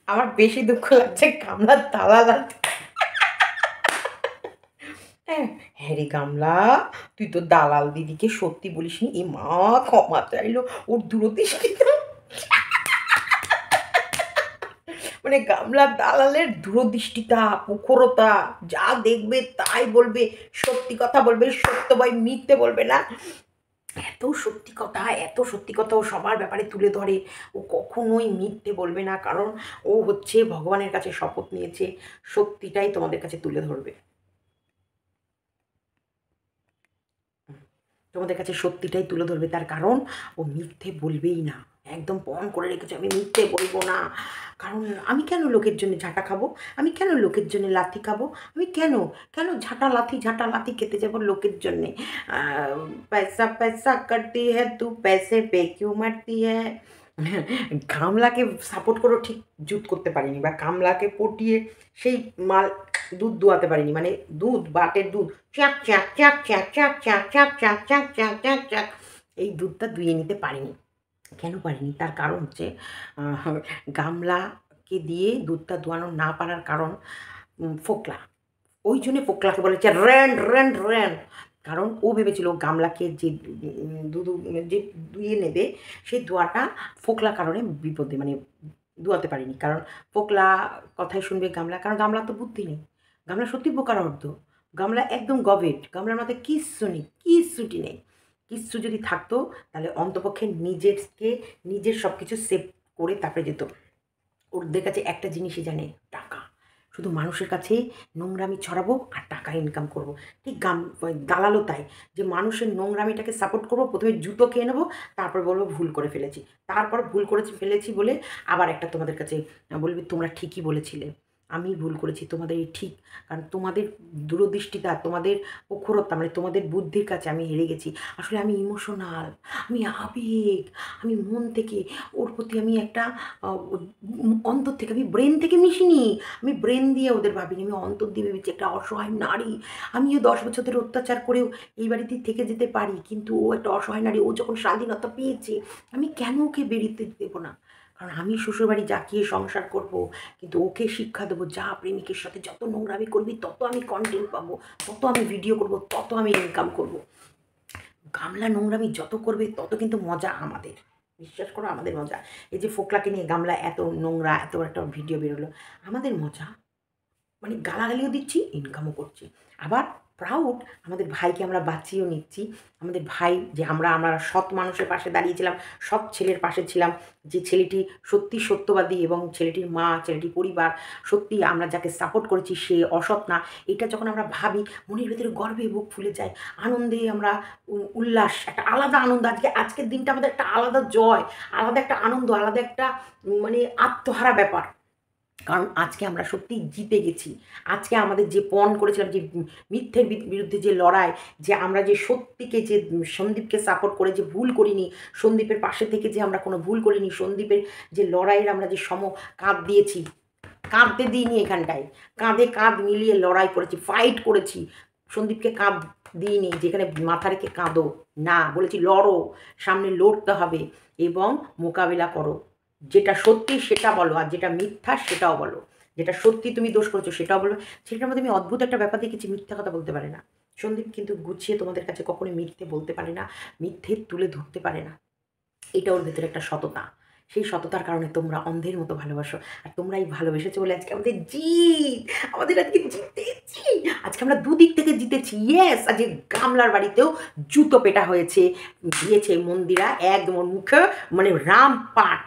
আমার বেশি দুঃখ লাগছে গামলার দালাল। হ্যাঁ, হ্যাঁ রে গামলা, তুই তো দালাল দিদিকে সত্যি বলিসনি। এ মা ক্ষমা চাইলো, ওর দূরদৃষ্টিতে মানে গামলার দালালের দূরদৃষ্টিতা, প্রখরতা, যা দেখবে তাই বলবে, সত্যি কথা বলবে, সত্য বই মিথ্যে বলবে না। এত সত্যি কথা, এত সত্যি কথা ও সবার ব্যাপারে তুলে ধরে। ও কখনোই মিথ্যে বলবে না, কারণ ও হচ্ছে ভগবানের কাছে শপথ নিয়েছে সত্যিটাই তোমাদের কাছে তুলে ধরবে। তোমাদের কাছে সত্যিটাই তুলে ধরবে, তার কারণ ও মিথ্যে বলবেই না। একদম পণ করে রেখেছে, আমি মিথ্যে বলবো না। কারণ আমি কেন লোকের জন্য ঝাঁটা খাবো? আমি কেন লোকের জন্য লাথি খাবো? আমি কেন কেন ঝাঁটা লাথি খেতে যাবো লোকের জন্যে? পয়সা পয়সা করতি হ্যাঁ তু, পয়সে পে কিউ মারতি হ্যাঁ। গামলাকে সাপোর্ট করেও ঠিক জুত করতে পারিনি, বা গামলাকে পটিয়ে সেই মাল দুধ দোয়াতে পারিনি, মানে দুধ বাটের দুধ চ্যাক চ্যাক চ্যাক চ্যাক চ্যাক চ্যাক চ্যাক চ্যাক চ্যাক চ্যাক চ্যাক চ্যাক, এই দুধটা দুইয়ে নিতে পারিনি। কেন পারিনি? তার কারণ হচ্ছে আহ, গামলাকে দিয়ে দুধটা দোয়ানো না পারার কারণ ফোকলা। ওই জন্যে ফোকলাকে বলেছে র্যান্ড র্যান্ড র্যান্ড। কারণ ও ভেবেছিল গামলাকে যে দুধ যে দুইয়ে নেবে, সেই দোয়াটা ফোকলা কারণে বিপদে, মানে দোয়াতে পারিনি। কারণ ফোকলা কথাই শুনবে গামলা, কারণ গামলা তো বুদ্ধি নেই। গামলা সত্যি বোকার অর্ধ। গামলা একদম গবেট, গামলার মাথায় কিচ্ছু নেই, কিচ্ছুটি নেই। কিচ্ছু যদি থাকতো তাহলে অন্তপক্ষে নিজের সব কিছু সেভ করে তারপরে যেত। ওদের কাছে একটা জিনিসই জানে, টাকা। শুধু মানুষের কাছে নোংরামি ছড়াবো আর টাকা ইনকাম করব। ঠিক দালালও তাই, যে মানুষের নোংরামিটাকে সাপোর্ট করবো, প্রথমে জুতো খেয়ে নেবো, তারপর বলবো ভুল করে ফেলেছি। তারপর ভুল করে ফেলেছি বলে আবার একটা তোমাদের কাছে বলবে তোমরা ঠিকই বলেছিলে, আমি ভুল করেছি, তোমাদের এই ঠিক। কারণ তোমাদের দূরদৃষ্টিতা, তোমাদের প্রখরতা, মানে তোমাদের বুদ্ধির কাছে আমি হেরে গেছি। আসলে আমি ইমোশনাল, আমি আবেগ, আমি মন থেকে ওর প্রতি আমি একটা অন্তর থেকে, আমি ব্রেন থেকে মিশিনি। আমি ব্রেন দিয়ে ওদের ভাবিনি, আমি অন্তর দিয়ে ভেবেছি একটা অসহায় নারী। আমিও 10 বছর ধরে অত্যাচার করেও এই বাড়িতে থেকে যেতে পারি, কিন্তু ও একটা অসহায় নারী, ও যখন স্বাধীনতা পেয়েছে আমি কেন ওকে বেরিয়ে দেবো না? কারণ আমি শ্বশুরবাড়ি জাকিয়ে সংসার করব, কিন্তু ওকে শিক্ষা দেবো যা প্রেমিকের সাথে যত নোংরামি করবি তত আমি কন্টেন্ট পাবো, তত আমি ভিডিও করব, তত আমি ইনকাম করব। গামলা নোংরামি যত করবে তত কিন্তু মজা আমাদের, বিশ্বাস করো আমাদের মজা। এই যে ফোকলাকে নিয়ে গামলা এত নোংরা, এত একটা ভিডিও বেরোলো, আমাদের মজা। মানে গালাগালিও দিচ্ছি, ইনকামও করছি। আবার প্রাউড, আমাদের ভাইকে আমরা বাঁচিয়েও নিচ্ছি। আমাদের ভাই যে আমরা সৎ মানুষের পাশে দাঁড়িয়েছিলাম, সৎ ছেলের পাশে ছিলাম, যে ছেলেটি সত্যি সত্যবাদী এবং ছেলেটির মা, ছেলেটির পরিবার, সত্যি আমরা যাকে সাপোর্ট করেছি সে অসৎ না, এটা যখন আমরা ভাবি মনের ভেতরে গর্বে বুক ফুলে যায়, আনন্দে আমরা উল্লাস, একটা আলাদা আনন্দ। আজকের দিনটা আমাদের একটা আলাদা জয়, আলাদা একটা আনন্দ, আলাদা একটা মানে আত্মহারা ব্যাপার। কারণ আজকে আমরা সত্যিই জিতে গেছি। আজকে আমাদের যে পণ করেছিলাম, যে মিথ্যের বিরুদ্ধে যে লড়াই, যে আমরা যে সত্যিকে, যে সন্দীপকে সাপোর্ট করে যে ভুল করিনি, সন্দীপের পাশে থেকে যে আমরা কোনো ভুল করিনি, সন্দীপের যে লড়াইয়ের আমরা যে কাঁধ দিয়েছি, কাঁদতে দিইনি এখানটায়, কাঁধে কাঁধ মিলিয়ে লড়াই করেছি, ফাইট করেছি। সন্দীপকে কাঁধ দিইনি যেখানে মাথা রেখে কাঁদো, না, বলেছি লড়ো, সামনে লড়তে হবে এবং মোকাবিলা করো। যেটা সত্যি সেটা বলো, আর যেটা মিথ্যা সেটাও বলো। যেটা সত্যি তুমি দোষ করেছো সেটাও বলো। সেটার মধ্যে আমি অদ্ভুত একটা ব্যাপার দেখেছি, মিথ্যা কথা বলতে পারে না সন্দীপ, কিন্তু গুছিয়ে তোমাদের কাছে কখনোই মিথ্যে বলতে পারে না, মিথ্যে তুলে ধরতে পারে না। এটা ওর ভেতরে একটা সততা। সেই সততার কারণে তোমরা অন্ধের মতো ভালোবাসো। আর তোমরা এই ভালোবেসেছো বলে আজকে আমাদের জিত। আমাদের আজকে জিতেছি। আজকে আমরা দুদিক থেকে জিতেছি। ইয়েস! আজকে গামলার বাড়িতেও জুতো পেটা হয়েছে। দিয়েছে মন্দিরা একদম ওর মুখে, মানে রামপাট,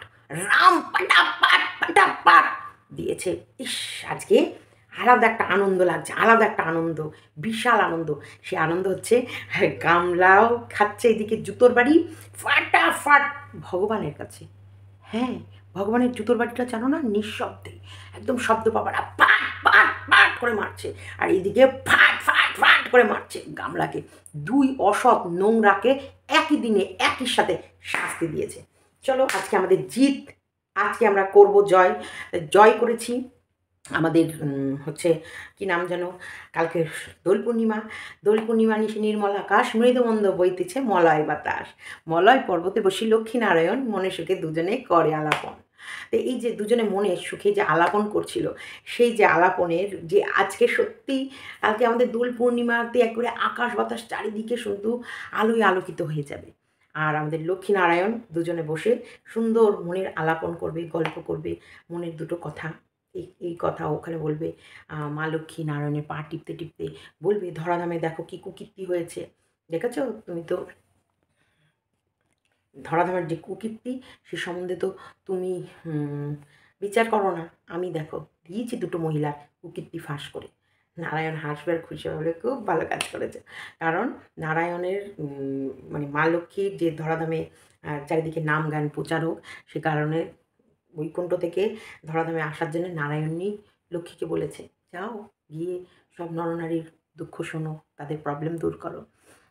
রাম পাটাপাট পাটাপাট দিয়েছে। ইস! আজকে আলাদা একটা আনন্দ লাগছে, আলাদা একটা আনন্দ, বিশাল আনন্দ। সে আনন্দ হচ্ছে গামলাও খাচ্ছে এদিকে জুতোর বাড়ি ফাটাফাট ভগবানের কাছে। হ্যাঁ, ভগবানের জুতোর বাড়িটা জানো না, নিঃশব্দে, একদম শব্দ পাবারা পাট পাট পাট করে মারছে, আর এইদিকে ফাট ফাট ফাট করে মারছে গামলাকে। দুই অসৎ নোংরাকে একই দিনে একই সাথে শাস্তি দিয়েছে। চলো আজকে আমাদের জিত, আজকে আমরা করব জয়। জয় করেছি। আমাদের হচ্ছে কি নাম যেন, কালকে দোল পূর্ণিমা। দোল পূর্ণিমা নিশে নির্মল আকাশ, মৃদুমন্দ বইতেছে মলয় বাতাস, মলয় পর্বতে বসি লক্ষ্মীনারায়ণ, মনে সুখে দুজনে করে আলাপন। তো এই যে দুজনে মনে সুখে যে আলাপন করছিল, সেই যে আলাপনের যে আজকে সত্যি কালকে আমাদের দোল পূর্ণিমাতে একবারে আকাশ বাতাস চারিদিকে শুধু আলোয় আলোকিত হয়ে যাবে। আর আমাদের লক্ষ্মীনারায়ণ দুজনে বসে সুন্দর মনের আলাপন করবে, গল্প করবে, মনের দুটো কথা। এই কথা ওখানে বলবে, মা লক্ষ্মী নারায়ণের পা টিপতে টিপতে বলবে, ধরাধামে দেখো কি কুকীর্তি হয়েছে, দেখেছো তুমি তো ধরাধামের যে কুকীর্তি সে সম্বন্ধে তো তুমি বিচার করো না, আমি দেখো দিয়েছি দুটো মহিলার কুকীর্তি ফাঁস করে। নারায়ণ হাসবে আর খুশি হবে, খুব ভালো কাজ করেছে। কারণ নারায়ণের মানে মা লক্ষ্মীর যে ধরাধামে চারিদিকে নাম গান প্রচারক, সে কারণে বৈকুণ্ঠ থেকে ধরাধামে আসার জন্য নারায়ণই লক্ষ্মীকে বলেছে, যাও গিয়ে সব নরনারীর দুঃখ শোনো, তাদের প্রবলেম দূর করো।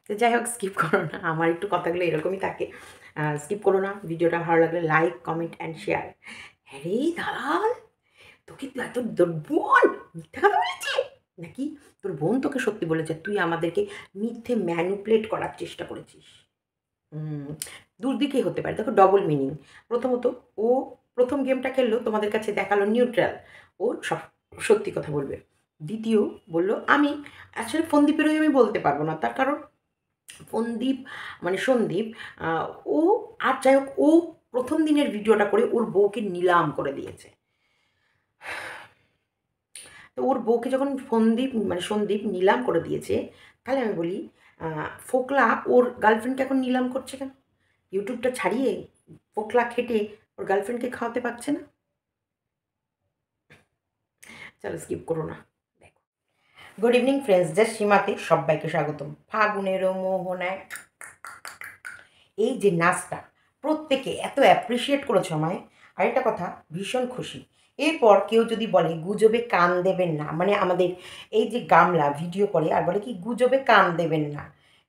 তো যাই হোক, স্কিপ করো না, আমার একটু কথাগুলো এরকমই থাকে, স্কিপ করো না। ভিডিওটা ভালো লাগলে লাইক, কমেন্ট অ্যান্ড শেয়ার। হ্যাঁ রে দালাল, তোকে তুই এত দুর্বল, মিথ্যা কথা বলেছে নাকি? তোর বোন তোকে সত্যি বলেছে, তুই আমাদেরকে মিথ্যে ম্যানিপুলেট করার চেষ্টা করেছিস। দুদিকেই হতে পারে, দেখো ডবল মিনিং। প্রথমত, ও প্রথম গেমটা খেললো, তোমাদের কাছে দেখালো নিউট্রাল, ও সব সত্যি কথা বলবে। দ্বিতীয় বলল, আমি আসলে ফন্দীপেরই আমি বলতে পারবো না, তার কারণ ফন্দীপ মানে সন্দীপ, ও আর যাই হোক, ও প্রথম দিনের ভিডিওটা করে ওর বউকে নিলাম করে দিয়েছে। তো ওর বউকে যখন সন্দীপ নিলাম করে দিয়েছে, তাহলে আমি বলি, ফোকলা ওর গার্লফ্রেন্ডকে এখন নিলাম করছে কেন? ইউটিউবটা ছাড়িয়ে ফোকলা খেটে ওর গার্লফ্রেন্ডকে খাওয়াতে পারছে না? চলো স্কিপ করো না, দেখো। গুড ইভিনিং ফ্রেন্ডস, জাস্ট সীমাতে সবাইকে স্বাগতম। ফাগুনেরও মোহনায় এই যে নাচটা প্রত্যেকে এত অ্যাপ্রিসিয়েট করেছো আমায়, আরেকটা কথা ভীষণ খুশি। এরপর কেউ যদি বলে গুজবে কান দেবেন না, মানে আমাদের এই যে গামলা ভিডিও করে আর বলে কি গুজবে কান দেবেন না,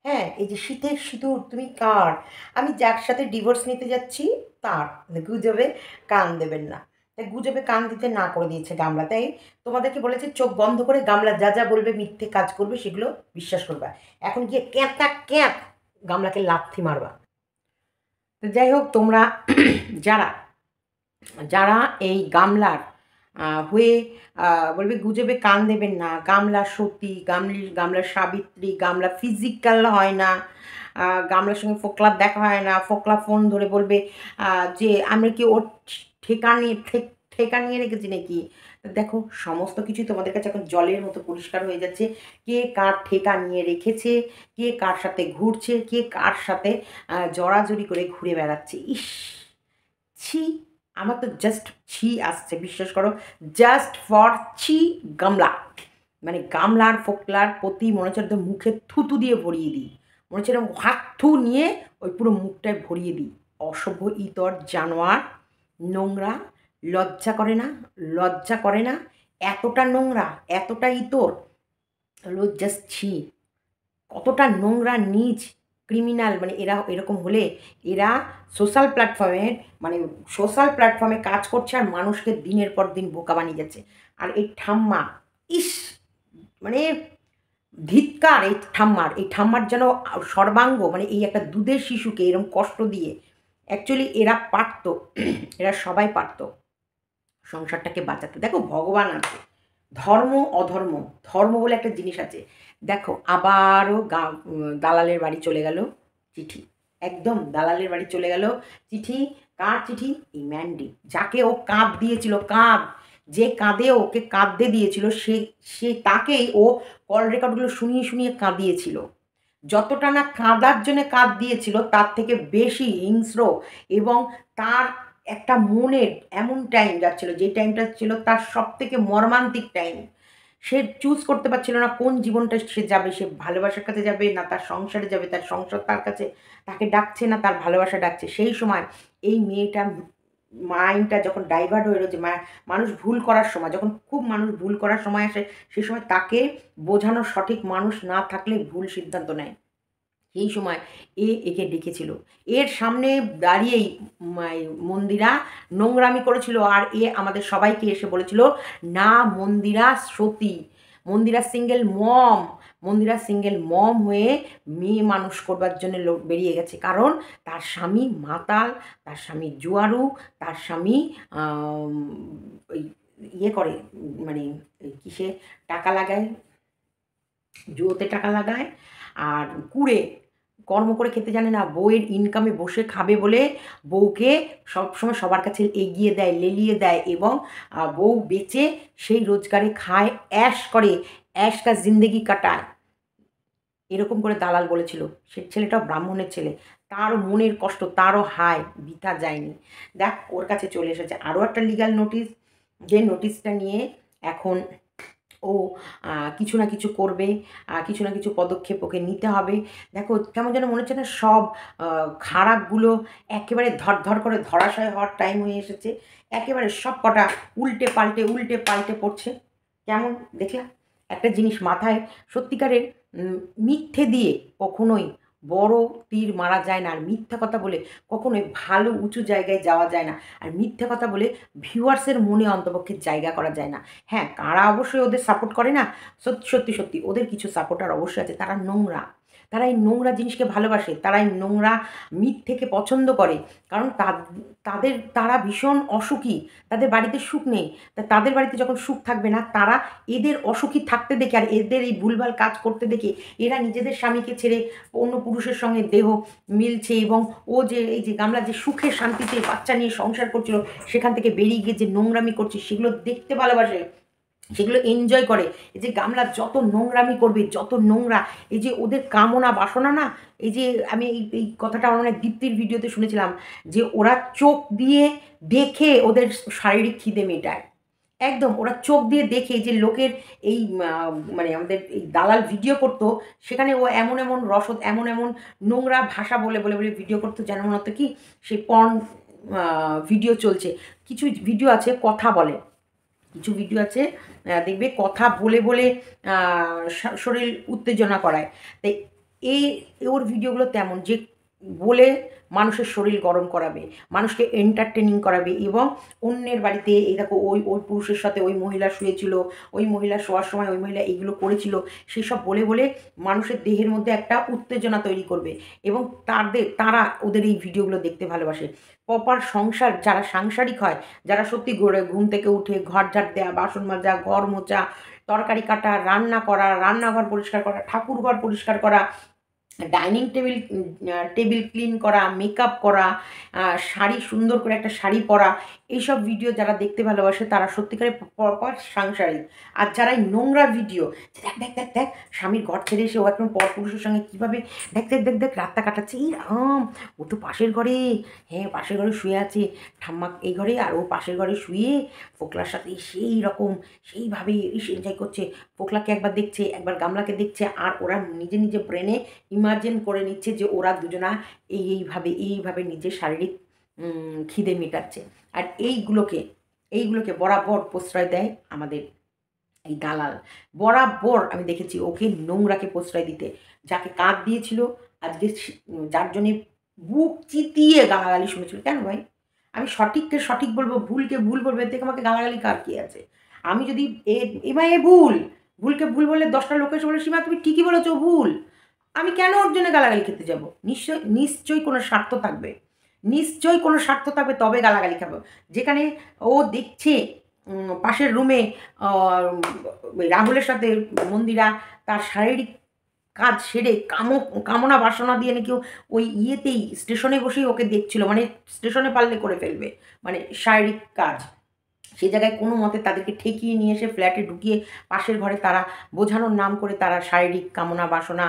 হ্যাঁ এই যে শীতের সিঁদুর তুমি কার, আমি যার সাথে ডিভোর্স নিতে যাচ্ছি তার, গুজবে কান দেবেন না। তাই গুজবে কান দিতে না করে দিয়েছে গামলা। তাই তোমাদেরকে বলেছে চোখ বন্ধ করে গামলা যা যা বলবে, মিথ্যে কাজ করবে, সেগুলো বিশ্বাস করবা। এখন গিয়ে ক্যাঁতা ক্যাঁত গামলাকে লাথি মারবা। তো যাই হোক, তোমরা যারা যারা এই গামলার হয়ে বলবে গুজবে কান দেবেন না, গামলা সতী, গামলার সাবিত্রী, গামলা ফিজিক্যাল হয় না, গামলার সঙ্গে ফোকলার দেখা হয় না, ফোকলা ফোন ধরে বলবে যে আমরা কি ওর ঠেকা নিয়ে রেখেছি নাকি। দেখো সমস্ত কিছুই তোমাদের কাছে এখন জলের মতো পরিষ্কার হয়ে যাচ্ছে, কে কার ঠেকা নিয়ে রেখেছে, কে কার সাথে ঘুরছে, কে কার সাথে জড়াজড়ি করে ঘুরে বেড়াচ্ছে। ইস, ছি, আমার তো জাস্ট ছি আসছে, বিশ্বাস করো, জাস্ট ফর ছি। গামলা মানে গামলার ফোকলার প্রতি মনে হচ্ছে একদম মুখে থুতু দিয়ে ভরিয়ে দিই, মনে হচ্ছে এরকম হাত থু নিয়ে ওই পুরো মুখটায় ভরিয়ে দিই। অসভ্য ইতর জানোয়ার, নোংরা, লজ্জা করে না, লজ্জা করে না, এতটা নোংরা, এতটা ইতর, জাস্ট ছি। কতটা নোংরা নীচ ক্রিমিনাল, মানে এরা এরকম হলে এরা সোশ্যাল প্ল্যাটফর্মে কাজ করছে আর মানুষকে দিনের পর দিন বোকা বানিয়ে যাচ্ছে। আর এই ঠাম্মা, ইস, মানে ধিক্কার এই ঠাম্মার যেন সর্বাঙ্গ, মানে এই একটা দুধের শিশুকে এরকম কষ্ট দিয়ে, অ্যাকচুয়ালি এরা পারতো, এরা সবাই পারতো সংসারটাকে বাঁচাতে। দেখো ভগবান আছে, ধর্ম অধর্ম, ধর্ম বলে একটা জিনিস আছে। দেখো আবারও দালালের বাড়ি চলে গেল চিঠি, একদম দালালের বাড়ি চলে গেল চিঠি। কার চিঠি? এই ম্যান্ডি, যাকে ও কাঁদ দিয়েছিল, যে কাঁদে ওকে কাঁদতে দিয়েছিল, সে তাকেই ও কল রেকর্ডগুলো শুনিয়ে শুনিয়ে কাঁদিয়েছিল। যতটা না কাঁদার জন্য কাঁদ দিয়েছিল, তার থেকে বেশি হিংস্র, এবং তার একটা মনের এমন টাইম যাচ্ছিল, যে টাইমটা ছিল তার সব থেকে মর্মান্তিক টাইম। সে চুজ করতে পারছিল না কোন জীবনটা সে যাবে, সে ভালোবাসার কাছে যাবে না তার সংসারে যাবে, তার সংসার তার কাছে তাকে ডাকছে না তার ভালোবাসা ডাকছে। সেই সময় এই মেয়েটার মাইন্ডটা যখন ডাইভার্ট হয়ে রয়েছে, মানুষ ভুল করার সময়, যখন খুব মানুষ ভুল করার সময় আসে, সেই সময় তাকে বোঝানোর সঠিক মানুষ না থাকলে ভুল সিদ্ধান্ত নেয়। এই সময় একে ডেকেছিল, এর সামনে দাঁড়িয়েই মন্দিরা নোংরামি করেছিল, আর আমাদের সবাইকে এসে বলেছিল না মন্দিরা সতী, মন্দিরা সিঙ্গেল মম, মন্দিরা সিঙ্গেল মম হয়ে মেয়ে মানুষ করবার জন্য বেরিয়ে গেছে। কারণ তার স্বামী মাতাল, তার স্বামী জুয়ারু, তার স্বামী ওই ইয়ে করে, মানে কিসে টাকা লাগায়, জুয়োতে টাকা লাগায়, আর কুড়ে কর্ম করে খেতে জানে না, বউয়ের ইনকামে বসে খাবে বলে বউকে সবসময় সবার কাছে এগিয়ে দেয়, লেলিয়ে দেয়, এবং বউ বেচে সেই রোজগারে খায়, অ্যাশ করে, অ্যাশ কা জিন্দেগি কাটায়। এরকম করে দালাল বলেছিল। সে ছেলেটাও ব্রাহ্মণের ছেলে, তারও মনের কষ্ট, তারও হায় বৃথা যায়নি। দেখ ওর কাছে চলে এসেছে আরও একটা লিগ্যাল নোটিশ, যে নোটিশটা নিয়ে এখন ও কিছু না কিছু করবে, কিছু না কিছু পদক্ষেপ ওকে নিতে হবে। দেখো কেমন যেন মনে হচ্ছে না, সব খারাপগুলো একেবারে ধর করে ধরাশায়ী হওয়ার টাইম হয়ে এসেছে। একেবারে সব কটা উল্টে পাল্টে পড়ছে। কেমন দেখলা একটা জিনিস মাথায়, সত্যিকারের মিথ্যে দিয়ে কখনোই বড় তীর মারা যায় না, আর মিথ্যা কথা বলে কখনোই ভালো উঁচু জায়গায় যাওয়া যায় না, আর মিথ্যা কথা বলে ভিউয়ার্সের মনে অন্তপক্ষে জায়গা করা যায় না। হ্যাঁ, কারা অবশ্যই ওদের সাপোর্ট করে না, সত্যি ওদের কিছু সাপোর্টার অবশ্যই আছে, তারা নোংরা, তারা এই নোংরা জিনিসকে ভালোবাসে, তারা এই নোংরা মিথ্যেকে পছন্দ করে। কারণ তারা ভীষণ অসুখী, তাদের বাড়িতে সুখ নেই, তাদের বাড়িতে যখন সুখ থাকবে না, তারা এদের অসুখী থাকতে দেখে আর এদের এই ভুলভাল কাজ করতে দেখে এরা নিজেদের স্বামীকে ছেড়ে অন্য পুরুষের সঙ্গে দেহ মিলছে, এবং ও যে এই যে গামলা যে সুখে শান্তিতে বাচ্চা নিয়ে সংসার করছিল, সেখান থেকে বেরিয়ে গিয়ে যে নোংরামি করছে, সেগুলো দেখতে ভালোবাসে, সেগুলো এনজয় করে। এই যে গামলা যত নোংরামি করবে, যত নোংরা, এই যে ওদের কামনা বাসনা না, এই যে আমি এই কথাটা আমার মানে দীপ্তির ভিডিওতে শুনেছিলাম, যে ওরা চোখ দিয়ে দেখে ওদের শারীরিক খিদে মেটায়। একদম ওরা চোখ দিয়ে দেখে, যে লোকের এই মানে আমাদের এই দালাল ভিডিও করতো, সেখানে ও এমন রসদ, এমন নোংরা ভাষা বলে ভিডিও করতো, যেন মনে হতো কি সেই পর্ন ভিডিও চলছে। কিছু ভিডিও আছে কথা বলে, কিছু ভিডিও আছে দেখবে কথা বলে শরীর উত্তেজনা করায়। তাই এই ওর ভিডিওগুলো তেমন, যে বলে মানুষের শরীর গরম করাবে, মানুষকে এন্টারটেনিং করাবে, এবং অন্যের বাড়িতে এই দেখো ওই পুরুষের সাথে ওই মহিলা শুয়েছিল, ওই মহিলা শোয়ার সময় ওই মহিলা এইগুলো করেছিল, সেসব বলে মানুষের দেহের মধ্যে একটা উত্তেজনা তৈরি করবে, এবং তারা ওদের এই ভিডিওগুলো দেখতে ভালোবাসে। প্রপার সংসার যারা সাংসারিক হয়, যারা সত্যি ঘুম থেকে উঠে ঘর ঝাড় দেওয়া, বাসন মাজা, ঘর মোছা, তরকারি কাটা, রান্না করা, রান্নাঘর পরিষ্কার করা, ঠাকুর ঘর পরিষ্কার করা, ডাইনিং টেবিল ক্লিন করা, মেকআপ করা, শাড়ি সুন্দর করে একটা শাড়ি পরা, এইসব ভিডিও যারা দেখতে ভালোবাসে, তারা সত্যিকারের প্রপার সাংসারিক। আর যারা এই নোংরা ভিডিও, দেখ স্বামীর ঘর ছেড়ে এসে ও একদম পরপুরুষের সঙ্গে কীভাবে দেখ রাতটা কাটাচ্ছে, এই রাম, ও তো পাশের ঘরে, হ্যাঁ পাশের ঘরে শুয়ে আছে ঠাম্মা এই ঘরে, আর ও পাশের ঘরে শুয়ে ফোকলার সাথে সেই রকম সেইভাবে এনজয় করছে। ফোকলাকে একবার দেখছে, একবার গামলাকে দেখছে, আর ওরা নিজে ব্রেনে ইমাজিন করে নিচ্ছে যে ওরা দুজনা এইভাবে নিজের শারীরিক খিদে মেটাচ্ছে। আর এইগুলোকে বরাবর প্রশ্রয় দেয় আমাদের এই দালাল। বরাবর আমি দেখেছি ওকে নোংরাকে প্রশ্রয় দিতে। যাকে কাঁধ দিয়েছিল, আজকে যার জন্যে বুক চিতিয়ে গালাগালি শুনেছিল। কেন ভাই? আমি সঠিককে সঠিক বলবো, ভুলকে ভুল বলবো, এর থেকে আমাকে গালাগালি কার কী আছে? আমি যদি এ ভুলকে ভুল বললে 10টা লোক এসে বলে, সীমা তুমি ঠিকই বলেছো, ভুল, আমি কেন ওর জন্য গালাগালি খেতে যাব? নিশ্চয়ই কোনো স্বার্থ থাকবে, তবে গালাগালি খাবো। যেখানে ও দেখছে পাশের রুমে রাহুলের সাথে মন্দিরা তার শারীরিক কাজ সেরে কামনা বাসনা দিয়ে নাকি ওই ইয়েতেই স্টেশনে বসেই ওকে দেখছিল, মানে স্টেশনে পারলে করে ফেলবে, মানে শারীরিক কাজ। সেই জায়গায় কোনো মতে তাদেরকে ঠেকিয়ে নিয়ে এসে ফ্ল্যাটে ঢুকিয়ে পাশের ঘরে তারা বোঝানোর নাম করে তারা শারীরিক কামনা বাসনা,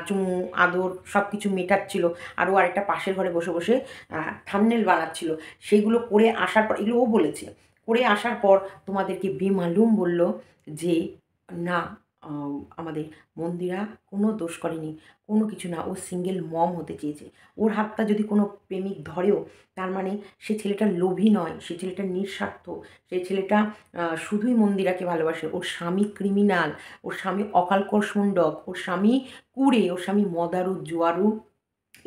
চুমু আদর সব কিছু মেটাচ্ছিল। আরও আরেকটা পাশের ঘরে বসে থাম্বনেল বানাচ্ছিল। সেগুলো করে আসার পর, এগুলো ও বলেছে, করে আসার পর তোমাদেরকে বেমালুম বলল যে না, আমাদের মন্দিরা কোনো দোষ করেনি, কোনো কিছু না, ও সিঙ্গেল মম হতে চেয়েছে। ওর হাতটা যদি কোনো প্রেমিক ধরেও, তার মানে সে ছেলেটা লোভী নয়, সে ছেলেটা নিঃস্বার্থ, সে ছেলেটা শুধুই মন্দিরাকে ভালোবাসে। ওর স্বামী ক্রিমিনাল, ওর স্বামী অকালকর সুন্ডক, ওর স্বামী কুড়ে, ওর স্বামী মদারু জুয়ারু,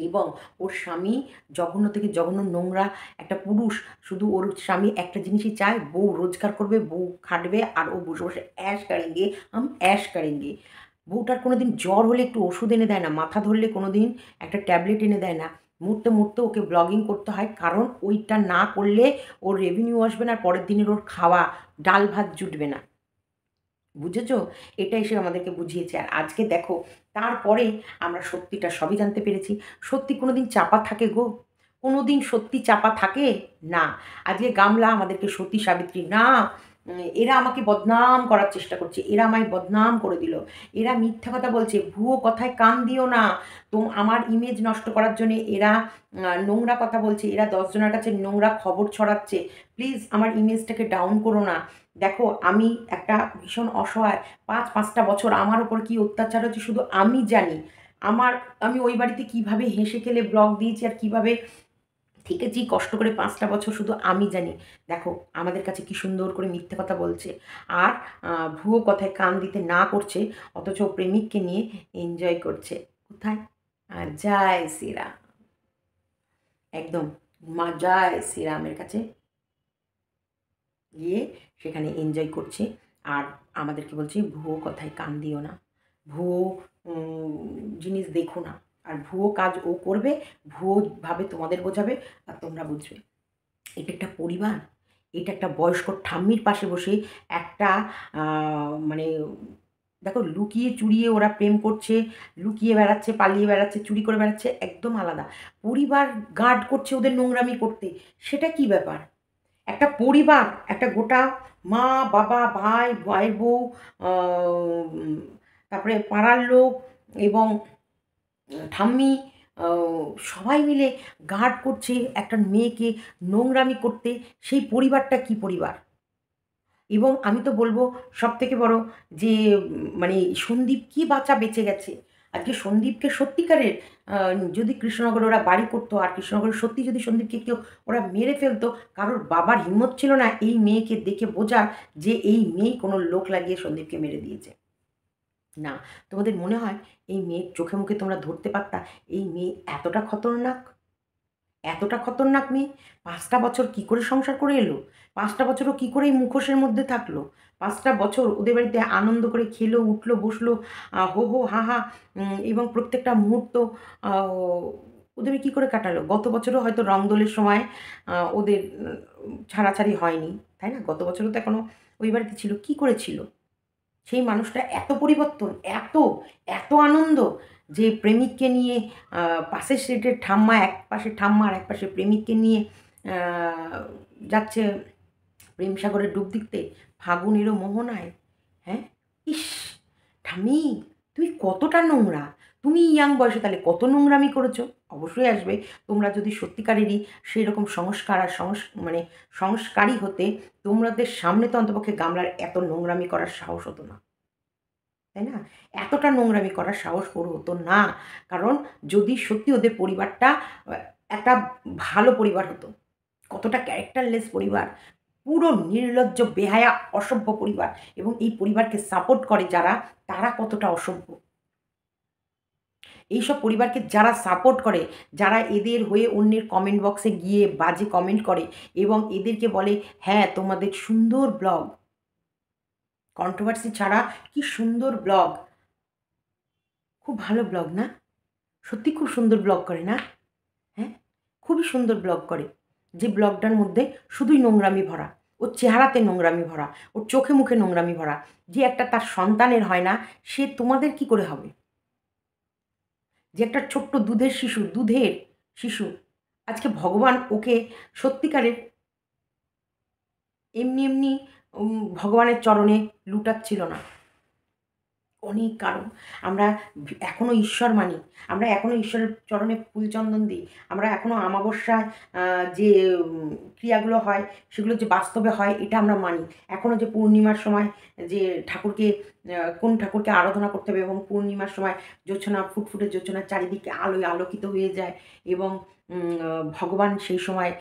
এবং ওর স্বামী জঘন্য থেকে জঘন্য নোংরা একটা পুরুষ। শুধু ওর স্বামী একটা জিনিসই চায়, বউ রোজগার করবে, বউ খাটবে, আর ও বসে বসে অ্যাশ করেঙ্গে, অ্যাশ করেঙ্গে। বউটার কোনো দিন জ্বর হলে একটু ওষুধ এনে দেয় না, মাথা ধরলে কোনো দিন একটা ট্যাবলেট এনে দেয় না। মুহূর্তে মুহূর্তে ওকে ব্লগিং করতে হয়, কারণ ওইটা না করলে ওর রেভিনিউ আসবে না, আর পরের দিনের ওর খাওয়া ডাল ভাত জুটবে না। বুঝেছো? এটাই সে আমাদেরকে বুঝিয়েছে। আর আজকে দেখো, তারপরে আমরা সত্যিটা সবই জানতে পেরেছি। সত্যি কোনো দিন চাপা থাকে গো? কোনো দিন সত্যি চাপা থাকে? না। আজকে গামলা আমাদেরকে সতী সাবিত্রী না, এরা আমাকে বদনাম করার চেষ্টা করছে, এরা আমায় বদনাম করে দিল, এরা মিথ্যা কথা বলছে, ভুয়ো কথায় কান দিও না। তো আমার ইমেজ নষ্ট করার জন্যে এরা নোংরা কথা বলছে, এরা 10 জনের কাছে নোংরা খবর ছড়াচ্ছে। প্লিজ আমার ইমেজটাকে ডাউন করো না। দেখো, আমি একটা ভীষণ অসহায়, 5-5টা বছর আমার ওপর কি অত্যাচার হচ্ছে শুধু আমি জানি। আমি ওই বাড়িতে কিভাবে হেসে খেলে ব্লগ দিয়েছি আর কিভাবে থেকেছি কষ্ট করে 5টা বছর শুধু আমি জানি। দেখো আমাদের কাছে কি সুন্দর করে মিথ্যে কথা বলছে, আর ভুয়ো কথায় কান দিতে না করছে, অথচ প্রেমিককে নিয়ে এনজয় করছে। কোথায়? আর জয় শ্রীরাম। একদম জয় শ্রীরামের কাছে গিয়ে সেখানে এনজয় করছে। আর আমাদেরকে বলছে ভুয়ো কথায় কান দিও না, ভুয়ো জিনিস দেখো না। আর ভুয়ো কাজ ও করবে, ভুয়োভাবে তোমাদের বোঝাবে, আর তোমরা বুঝবে। এটা একটা পরিবার? এটা একটা বয়স্ক ঠাম্মির পাশে বসে একটা মানে দেখো, লুকিয়ে চুরিয়ে ওরা প্রেম করছে, লুকিয়ে বেড়াচ্ছে, পালিয়ে বেড়াচ্ছে, চুরি করে বেড়াচ্ছে, একদম আলাদা। পরিবার গার্ড করছে ওদের নোংরামি করতে, সেটা কি ব্যাপার? একটা পরিবার, একটা গোটা মা, বাবা, ভাই, ভাইয়ের বউ, উম তারপরে পাড়ার লোক এবং ঠাম্মি, সবাই মিলে গার্ড করছে একটা মেয়েকে নোংরামি করতে। সেই পরিবারটা কি পরিবার? এবং আমি তো বলব সবথেকে বড় যে মানে সন্দীপ কি বাঁচা বেঁচে গেছে। আজকে সন্দীপকে সত্যিকারের যদি কৃষ্ণনগরে ওরা বাড়ি করতো, আর কৃষ্ণনগরে সত্যি যদি সন্দীপকে কেউ ওরা মেরে ফেলতো, কারোর বাবার হিম্মত ছিল না এই মেয়েকে দেখে বোঝার যে এই মেয়েই কোনো লোক লাগিয়ে সন্দীপকে মেরে দিয়েছে। না, তোমাদের মনে হয় এই মেয়ের চোখে মুখে তোমরা ধরতে পারতা এই মেয়ে এতটা খতরনাক? এতটা খতরনাক মেয়ে? 5টা বছর কি করে সংসার করে এলো? 5টা বছরও কি করে এই মুখোশের মধ্যে থাকলো? 5টা বছর ওদের বাড়িতে আনন্দ করে খেলো, উঠলো, বসলো, হো, হো, হা, হা, এবং প্রত্যেকটা মুহূর্ত আ ওদের কি করে কাটালো? গত বছরও হয়তো রংদোলের সময় ওদের ছাড়াছাড়ি হয়নি, তাই না? গত বছরও তো এখনো ওই বাড়িতে ছিল। কি করে ছিল? সেই মানুষটা এত পরিবর্তন, এত আনন্দ যে প্রেমিককে নিয়ে আ পাশের সিটের ঠাম্মা, একপাশে ঠাম্মা আর একপাশে প্রেমিককে নিয়ে আ যাচ্ছে প্রেম সাগরে ডুব দিতে, ফাগুনেরও মোহনায়। হ্যাঁ? ইস! ঠাম্মি, তুমি কতটা নোংরা! তুমি ইয়াং বয়সে তাহলে কত নোংরামি করেছো? অবশ্যই আসবে। তোমরা যদি সত্যিকারেরই সেরকম সংস্কার আর মানে সংস্কারী হতে, তোমাদের সামনে তো অন্তপক্ষে গামলার এত নোংরামি করার সাহস হতো না। তাই না? এতটা নোংরামি করার সাহস ওর হতো না। কারণ যদি সত্যি ওদের পরিবারটা আ একটা ভালো পরিবার হতো। কতটা ক্যারেক্টারলেস পরিবার। পুরো নির্লজ্জ, বেহায়া, অসভ্য পরিবার, এবং এই পরিবারকে সাপোর্ট করে যারা, তারা কতটা অসভ্য। এইসব পরিবারকে যারা সাপোর্ট করে, যারা এদের হয়ে অন্যের কমেন্ট বক্সে গিয়ে বাজে কমেন্ট করে এবং এদেরকে বলে, "হ্যাঁ, তোমাদের সুন্দর ব্লগ, কন্ট্রোভার্সি ছাড়া কি সুন্দর ব্লগ। খুব ভালো ব্লগ না? সত্যি খুব সুন্দর ব্লগ করে না? হ্যাঁ? খুবই সুন্দর ব্লগ করে। যে ব্লগটার মধ্যে শুধুই নোংরামি ভরা। ওর চেহারাতে নোংরামি ভরা, ওর চোখে মুখে নোংরামি ভরা। যে একটা তার সন্তানের হয় না, সে তোমাদের কি করে হবে? যে একটা ছোট্ট দুধের শিশু, আজকে ভগবান ওকে সত্যিকারের এমনি ভগবানের চরণে লুটাচ্ছিল না। অনেক কারণ। আমরা এখনো ঈশ্বর মানি। আমরা এখনো ঈশ্বরের চরণে ফুল চন্দন দিই। আমরা এখনো অমাবস্যায় আ যে ক্রিয়াগুলো হয়, সেগুলো যে বাস্তবে হয়, এটা আমরা মানি। এখনো যে পূর্ণিমার সময় যে ঠাকুরকে কোন ঠাকুরকে আরাধনা করতে হবে, এবং পূর্ণিমার সময় জোছনা, ফুটফুটে জোছনার চারিদিকে আলোয় আলোকিত হয়ে যায়, এবং ভগবান সেই সময়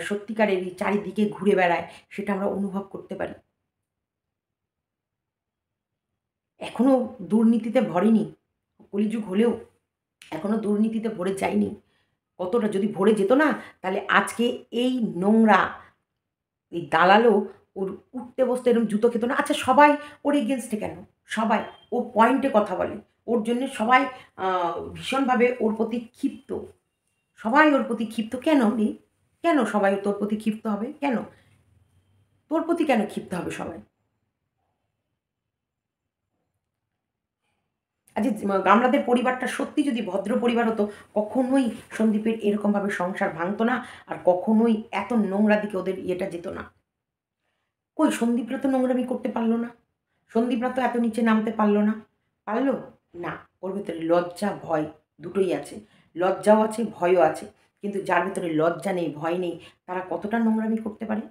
সত্যিকারেরই চারিদিকে ঘুরে বেড়ায়, সেটা আমরা অনুভব করতে পারি। এখনো দুর্নীতিতে ভরেনি। কলিযুগ হলেও এখনো দুর্নীতিতে ভরে যায়নি। কতটা যদি ভরে যেত না, তাহলে আজকে এই নোংরা এই দালালও ওর উঠতে বসতে এরকম জুতো খেত না। আচ্ছা সবাই ওর এগেনস্টে কেন? সবাই ও পয়েন্টে কথা বলে। ওর জন্যে সবাই আ ভীষণভাবে ওর প্রতি ক্ষিপ্ত। সবাই ওর প্রতি ক্ষিপ্ত কেন রে? কেন সবাই তোর প্রতি ক্ষিপ্ত হবে? কেন? তোর প্রতি কেন ক্ষিপ্ত হবে সবাই? আচ্ছা গামলাদের পরিবারটা সত্যি যদি ভদ্র পরিবার হতো, কখনোই সন্দীপের এরকমভাবে সংসার ভাঙত না। আর কখনোই এত নোংরা দিকে ওদের ইয়েটা যেত না। কই সন্দীপরা তো নোংরামি করতে পারল না। সন্দীপরা তো এত নিচে নামতে পারল না। পারল? না। ওর ভেতরে লজ্জা, ভয় দুটোই আছে। লজ্জাও আছে, ভয়ও আছে। কিন্তু যার ভেতরে লজ্জা নেই, ভয় নেই, তারা কতটা নোংরামি করতে পারে?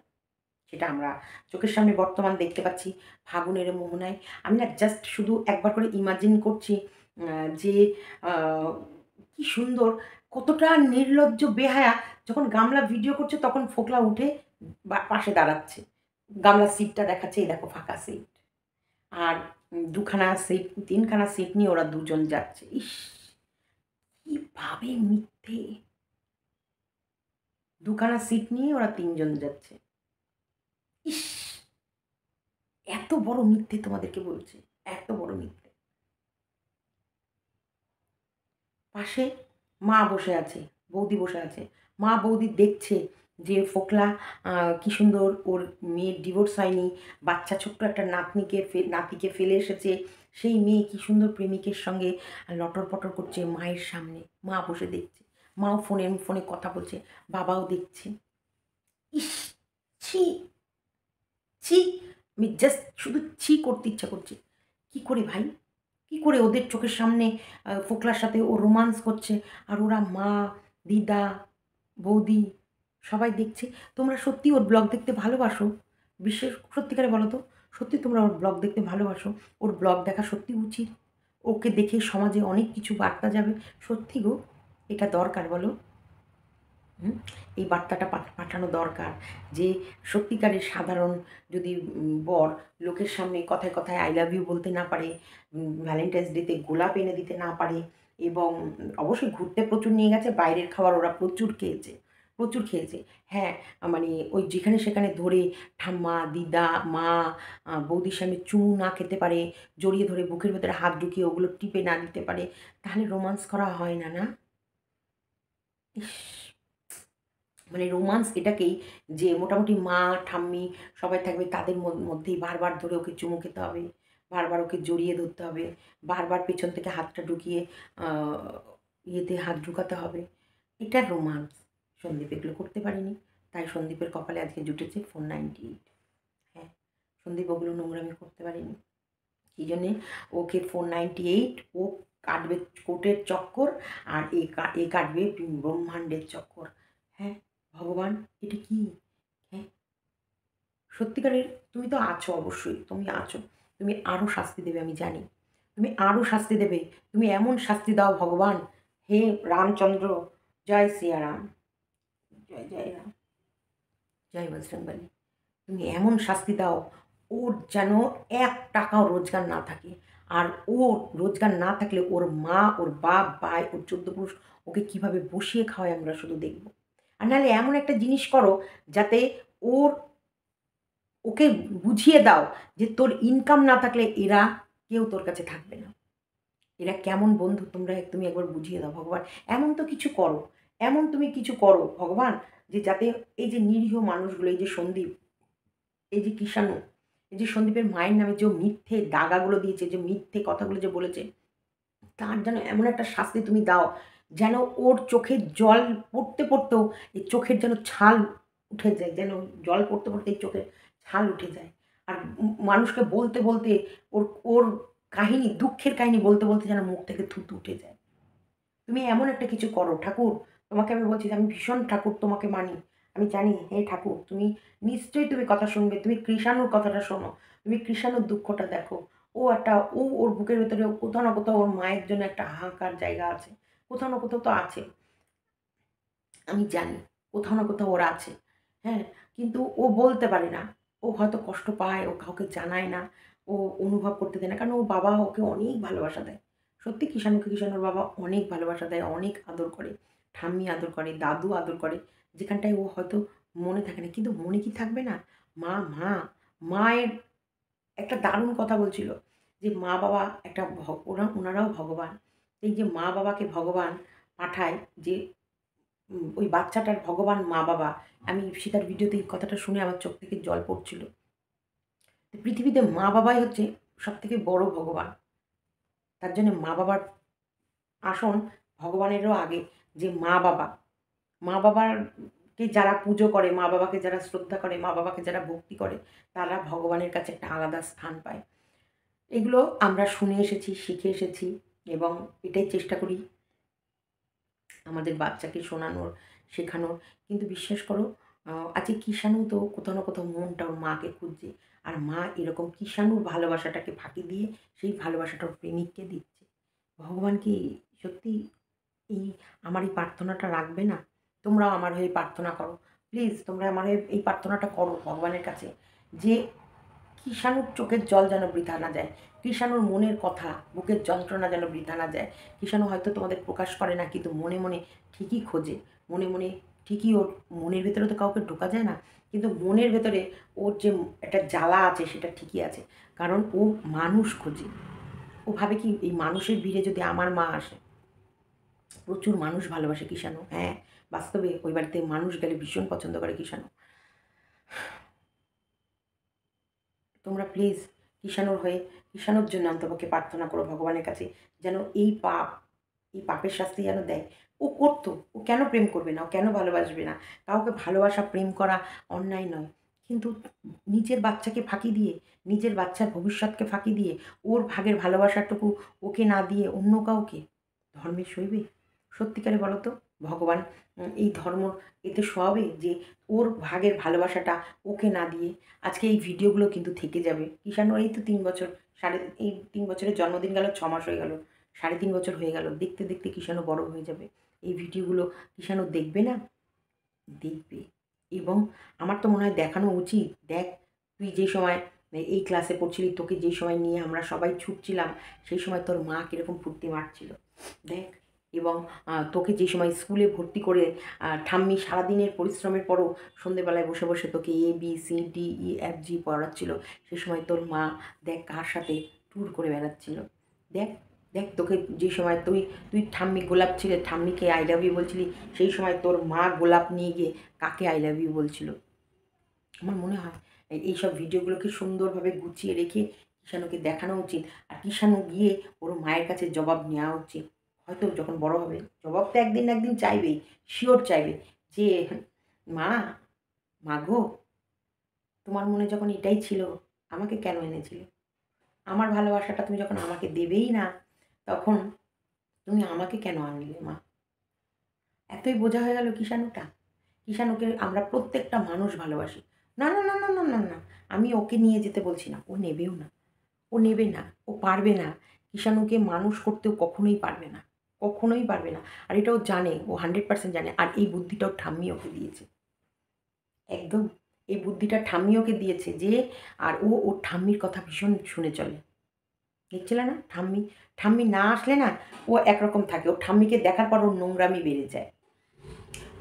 সেটা আমরা চোখের সামনে বর্তমান দেখতে পাচ্ছি। ফাগুনের মোহনায় আমি না জাস্ট শুধু একবার করে ইমাজিন করছি আ যে আ কি সুন্দর কতটা নির্লজ্জ বেহায়া যখন গামলা ভিডিও করছে তখন ফোকলা উঠে পাশে দাঁড়াচ্ছে। গামলার সিটটা দেখাচ্ছে, এই দেখো ফাঁকা সিট। আর ২ খানা সিট ৩ খানা সিট নিয়ে ওরা দুজন যাচ্ছে। ইস! কিভাবে মিথ্যে! ২ খানা সিট নিয়ে ওরা ৩ জন যাচ্ছে। ইস! এত বড় মিথ্যে তোমাদেরকে বলছি। এত বড় মিথ্যে। পাশে মা বসে আছে, বৌদি বসে আছে। মা বৌদি দেখছে যে ফোকলা আ কি সুন্দর ওর মেয়ের ডিভোর্স হয়নি। বাচ্চা ছোট্ট একটা নাতিকে ফেলে এসেছে। সেই মেয়ে কি সুন্দর প্রেমিকের সঙ্গে লটর-পটর করছে মায়ের সামনে। মা বসে দেখছে। মাও ফোনে কথা বলছে। বাবাও দেখছে। ইস! ছি! ছি! আমি জাস্ট শুধু ছি করতে ইচ্ছা করছে। কি করে ভাই? কি করে ওদের চোখের সামনে ফোকলার সাথে ও রোমান্স করছে আর ওরা মা, দিদা, বৌদি সবাই দেখছে। তোমরা সত্যি ওর ব্লগ দেখতে ভালোবাসো? সত্যিকারে বলো তো? সত্যি তোমরা ওর ব্লগ দেখতে ভালোবাসো? ওর ব্লগ দেখা সত্যি উচিত? ওকে দেখে সমাজে অনেক কিছু বার্তা যাবে। সত্যি গো, এটা দরকার বলো? হুম? এই বার্তাটা পাঠানো দরকার যে সত্যিকারের সাধারণ যদি বর লোকের সামনে কথায়, কথায় I love you বলতে না পারে, ভ্যালেন্টাইন্স ডেতে গোলাপ এনে দিতে না পারে এবং অবশ্যই ঘুরতে প্রচুর নিয়ে গেছে, বাইরের খাবার ওরা প্রচুর খেয়েছে, প্রচুর খেয়েছে। হ্যাঁ, মানে ওই যেখানে সেখানে ধরে ঠাম্মা, দিদা, মা, বৌদির সামনে চুমু না খেতে পারে, জড়িয়ে ধরে বুকের ভেতরে হাত ঢুকিয়ে ওগুলো টিপে না দিতে পারে, তাহলে রোমান্স করা হয় না, না? ইস! মানে রোমান্স এটাকেই যে মোটামুটি মা, ঠাম্মি সবাই থাকবে তাদের মধ্যেই বারবার ধরে ওকে চুমু খেতে হবে। বারবার ওকে জড়িয়ে ধরতে হবে। বারবার পেছন থেকে হাতটা ঢুকিয়ে আ ইয়েতে হাত ঢুকাতে হবে। এটা রোমান্স। সন্দীপ এগুলো করতে পারেনি। তাই সন্দীপের কপালে আজকে জুটেছে 498 হ্যাঁ, সন্দীপ ওগুলো নোংরামি করতে পারেনি। কি জন্যে ওকে 498 ও কাটবে কোর্টের চক্কর আর এ কাটবে ব্রহ্মাণ্ডের চক্কর। হ্যাঁ, ভগবান এটা কি? হ্যাঁ, সত্যিকারের তুমি তো আছো অবশ্যই, তুমি আছো। তুমি আরও শাস্তি দেবে আমি জানি। তুমি আরও শাস্তি দেবে। তুমি এমন শাস্তি দাও ভগবান, হে রামচন্দ্র, জয় সিয়ারাম, জয় জয় রাম, জয় বজরংবলী। তুমি এমন শাস্তি দাও, ওর যেন ৳১ রোজগার না থাকে। আর ওর রোজগার না থাকলে ওর মা, ওর বাপ, ভাই, ওর ১৪ পুরুষ ওকে কীভাবে বসিয়ে খাওয়ায় আমরা শুধু দেখব। আর নাহলে এমন একটা জিনিস করো যাতে ওর ওকে বুঝিয়ে দাও যে তোর ইনকাম না থাকলে এরা কেউ তোর কাছে থাকবে না। এরা কেমন বন্ধু তুমি একবার বুঝিয়ে দাও ভগবান। এমন তো কিছু করো, এমন তুমি কিছু করো ভগবান যে যাতে এই যে নিরীহ মানুষগুলো, এই যে সন্দীপ, এই যে কৃষাণু, এই যে সন্দীপের মায়ের নামে যে মিথ্যে দাগাগুলো দিয়েছে, যে মিথ্যে কথাগুলো যে বলেছে, তার যেন এমন একটা শাস্তি তুমি দাও, যেন ওর চোখের জল পড়তে, পড়তেও এই চোখের যেন ছাল উঠে যায়। যেন জল পড়তে, পড়তে এই চোখের ছাল উঠে যায়। আর মানুষকে বলতে, বলতে ওর ওর কাহিনী, দুঃখের কাহিনী বলতে, বলতে যেন মুখ থেকে থুতু উঠে যায়। তুমি এমন একটা কিছু করো ঠাকুর, তোমাকে আমি বলছি যে আমি ভীষণ ঠাকুর তোমাকে মানি। আমি জানি হে ঠাকুর তুমি নিশ্চয়ই তুমি কথা শুনবে। তুমি কৃষাণুর কথাটা শোনো। তুমি কৃষাণুর দুঃখটা দেখো। ওর বুকের ভেতরে কোথাও না কোথাও ওর মায়ের জন্য একটা হাহাকার জায়গা আছে। কোথাও না কোথাও তো আছে। আমি জানি কোথাও না কোথাও ওর আছে। হ্যাঁ? কিন্তু ও বলতে পারে না। ও হয়তো কষ্ট পায়, ও কাউকে জানায় না। ও অনুভব করতে দেয় না। কারণ ওর বাবা ওকে অনেক ভালোবাসা দেয়। সত্যি কিষাণুকে কিষাণুর বাবা অনেক ভালোবাসা দেয়, অনেক আদর করে। ঠাম্মি আদর করে, দাদু আদর করে, যেখানটায় ও হয়তো মনে থাকে না, কিন্তু মনে কি থাকবে না? মা, মা, মায়ের একটা দারুণ কথা বলছিল যে মা বাবা একটা ওনারাও ভগবান। এই যে মা বাবাকে ভগবান পাঠায়, যে ওই বাচ্চাটার ভগবান মা বাবা। আমি ইপসিতার ভিডিওতে এই কথাটা শুনে আমার চোখ থেকে জল পড়ছিল। পৃথিবীতে মা বাবাই হচ্ছে সবথেকে বড় ভগবান। তার জন্য মা বাবার আসন ভগবানেরও আগে। যে মা বাবা, মা বাবাকে যারা পুজো করে, মা বাবাকে যারা শ্রদ্ধা করে, মা বাবাকে যারা ভক্তি করে, তারা ভগবানের কাছে একটা আলাদা স্থান পায়। এগুলো আমরা শুনে এসেছি, শিখে এসেছি, এবং এটাই চেষ্টা করি আমাদের বাচ্চাকে শোনানোর, শেখানোর। কিন্তু বিশ্বাস করো, আজকে কিষাণু তো কোথাও না কোথাও মনটা ওর মাকে খুঁজছে। আর মা এরকম কিষাণুর ভালোবাসাটাকে ফাঁকি দিয়ে সেই ভালোবাসাটা ওর প্রেমিককে দিচ্ছে। ভগবান কি সত্যি এই আমার এই প্রার্থনাটা রাখবে না? তোমরাও আমার হয়ে প্রার্থনা করো। প্লিজ তোমরা আমার হয়ে এই প্রার্থনাটা করো ভগবানের কাছে, যে কিষাণুর চোখের জল যেন বৃথা না যায়, কিষাণুর মনের কথা, বুকের যন্ত্রণা যেন বৃথা না যায়। কিষাণু হয়তো তোমাদের প্রকাশ করে না, কিন্তু মনে মনে ঠিকই খোঁজে, মনে মনে ঠিকই ওর মনের ভেতরে তো কাউকে ঢোকা যায় না, কিন্তু মনের ভেতরে ওর যে একটা জ্বালা আছে সেটা ঠিকই আছে। কারণ ও মানুষ খোঁজে। ও ভাবে কি এই মানুষের ভিড়ে যদি আমার মা আসে। প্রচুর মানুষ ভালোবাসে কিষাণু, হ্যাঁ, বাস্তবে ওই বাড়িতে মানুষ গেলে ভীষণ পছন্দ করে কিষাণু। তোমরা প্লিজ কিষাণুর হয়ে, কিষাণুর জন্য অন্তপক্ষে প্রার্থনা করো ভগবানের কাছে, যেন এই পাপ, এই পাপের শাস্তি যেন দেয়। ও করতো, ও কেন প্রেম করবে না, ও কেন ভালোবাসবে না? কাউকে ভালোবাসা, প্রেম করা অন্যায় নয়, কিন্তু নিজের বাচ্চাকে ফাঁকি দিয়ে, নিজের বাচ্চার ভবিষ্যৎকে ফাঁকি দিয়ে, ওর ভাগের ভালোবাসাটুকু ওকে না দিয়ে অন্য কাউকে ধর্মে সইবে? সত্যিকারে বলো তো, ভগবান এই ধর্ম এতে সবে যে ওর ভাগের ভালোবাসাটা ওকে না দিয়ে? আজকে এই ভিডিওগুলো কিন্তু থেকে যাবে। কিষাণুর এই তো ৩ বছর, এই ৩ বছরের জন্মদিন গেল, ৬ মাস হয়ে গেল, ৩.৫ বছর হয়ে গেল। দেখতে দেখতে কিষাণু বড় হয়ে যাবে। এই ভিডিওগুলো কিষাণু দেখবে না? দেখবে। এবং আমার তো মনে হয় দেখানো উচিত। দেখ, তুই যে সময় এই ক্লাসে পড়ছিলি, তোকে যে সময় নিয়ে আমরা সবাই ছুটছিলাম, সেই সময় তোর মা কীরকম ফুর্তি মারছিল দেখ। এবং তোকে যে সময় স্কুলে ভর্তি করে ঠাম্মি সারাদিনের পরিশ্রমের পরও সন্ধেবেলায় বসে বসে তোকে ABCDEFG পড়াচ্ছিল, সে সময় তোর মা দেখ কার সাথে ট্যুর করে বেড়াচ্ছিল। দেখ, দেখ তোকে যে সময় তুই তুই ঠাম্মি গোলাপ ছিলে, ঠাম্মিকে আই লাভ ইউ বলছিলি, সেই সময় তোর মা গোলাপ নিয়ে গিয়ে কাকে আই লাভ ইউ বলছিল। আমার মনে হয় এইসব ভিডিওগুলোকে সুন্দরভাবে গুছিয়ে রেখে কিষাণুকে দেখানো উচিত। আর কিষাণু গিয়ে ওর মায়ের কাছে জবাব নেওয়া উচিত। হয়তো যখন বড় হবে জবাব তো একদিন না একদিন চাইবেই, শিওর চাইবে, যে মা, মা গো, তোমার মনে যখন এটাই ছিল, আমাকে কেন এনেছিলে? আমার ভালোবাসাটা তুমি যখন আমাকে দেবেই না, তখন তুমি আমাকে কেন আনলে মা? এতই বোঝা হয়ে গেল কিষাণুটা। কিষাণুকে আমরা প্রত্যেকটা মানুষ ভালোবাসি। না, না, না, না, না, না, না। আমি ওকে নিয়ে যেতে বলছি না। ও নেবেও না। ও নেবে না। ও পারবে না। কিষাণুকে মানুষ করতেও কখনোই পারবে না। কখনোই পারবে না। আর এটাও জানে। ও 100% জানে। আর এই বুদ্ধিটাও ঠাম্মি ওকে দিয়েছে। একদম। এই বুদ্ধিটা ঠাম্মি ওকে দিয়েছে যে, আর ও ওর ঠাম্মির কথা ভীষণ শুনে চলে। দেখছিলে না? ঠাম্মি, ঠাম্মি না আসলে না ও একরকম থাকে। ওর ঠাম্মিকে দেখার পর ওর নোংরামি বেড়ে যায়।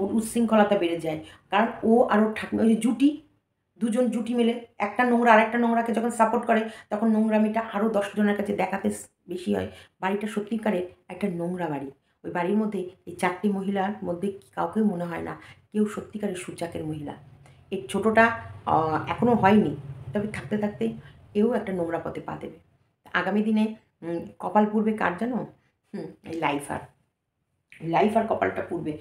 ওর উচ্ছৃঙ্খলতা বেড়ে যায়। কারণ ও আর ওর ঠাকুমা ওই যে জুটি, দুজন জুটি মিলে একটা নোংরা আরেকটা নোংরাকে যখন সাপোর্ট করে, তখন নোংরামিটা আরও ১০ জনের কাছে দেখাতে বেশি হয়। বাড়িটা সত্যিকারের একটা নোংরা বাড়ি। ওই বাড়ির মধ্যে এই ৪ টি মহিলার মধ্যে কাউকেই মনে হয় না কেউ সত্যিকারের সুচাকের মহিলা। এই ছোটোটা এখনও হয়নি। তবে থাকতে থাকতে এও একটা নোংরা পথে পা দেবে। আগামী দিনে কপাল পুড়বে কার জানো? এই লাইফার। লাইফ আর কপালটা পুড়বে।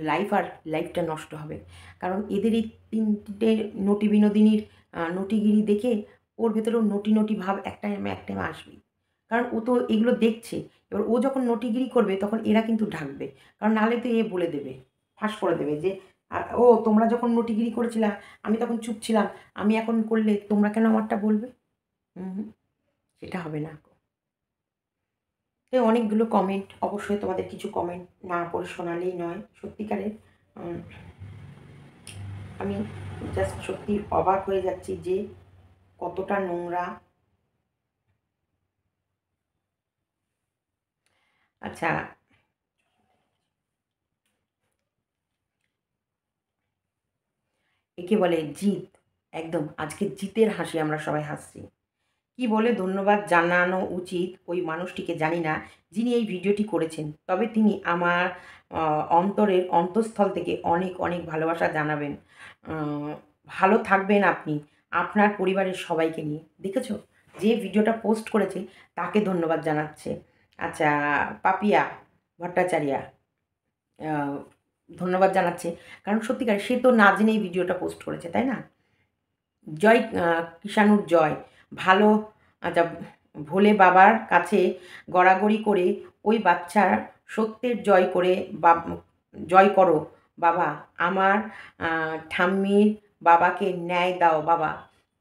লাইফ আর লাইফটা নষ্ট হবে। কারণ এদের এই ৩টে নটি বিনোদিনীর নটিগিরি দেখে ওর ভেতরেও নটি, নটি ভাব এক টাইমে আসবেই। কারণ ও তো এগুলো দেখছে। এবার ও যখন নটিগিরি করবে তখন এরা কিন্তু ঢাকবে। কারণ নাহলে তো এ বলে দেবে, ফাঁস করে দেবে যে, "ও তোমরা যখন নটিগিরি করেছিলা, আমি তখন চুপ ছিলাম। আমি এখন করলে তোমরা কেন আমারটা বলবে?" হুম, সেটা হবে না। অনেকগুলো কমেন্ট, অবশ্যই তোমাদের কিছু কমেন্ট না পড়ে শোনালেই নয়। সত্যিকারের আমি জাস্ট সত্যি অবাক হয়ে যাচ্ছি যে কতটা নোংরা। আচ্ছা, একে বলে জিত। একদম আজকে জিতের হাসি আমরা সবাই হাসছি। কি বলে ধন্যবাদ জানানো উচিত ওই মানুষটিকে জানি না, যিনি এই ভিডিওটি করেছেন। তবে তিনি আমার অন্তরের অন্তঃস্থল থেকে অনেক অনেক ভালোবাসা জানাবেন। ভালো থাকবেন আপনি আপনার পরিবারের সবাইকে নিয়ে। দেখেছো, যে ভিডিওটা পোস্ট করেছে তাকে ধন্যবাদ জানাচ্ছে। আচ্ছা, পাপিয়া ভট্টাচার্যা ধন্যবাদ জানাচ্ছে, কারণ সত্যিকার সে তো না জেনেই ভিডিওটা পোস্ট করেছে, তাই না? জয় কিষাণুর জয়। ভালো। আচ্ছা, ভোলে বাবার কাছে গড়াগড়ি করে ওই বাচ্চার সত্যের জয় করো বাবা, আমার ঠাম্মির বাবাকে ন্যায় দাও বাবা,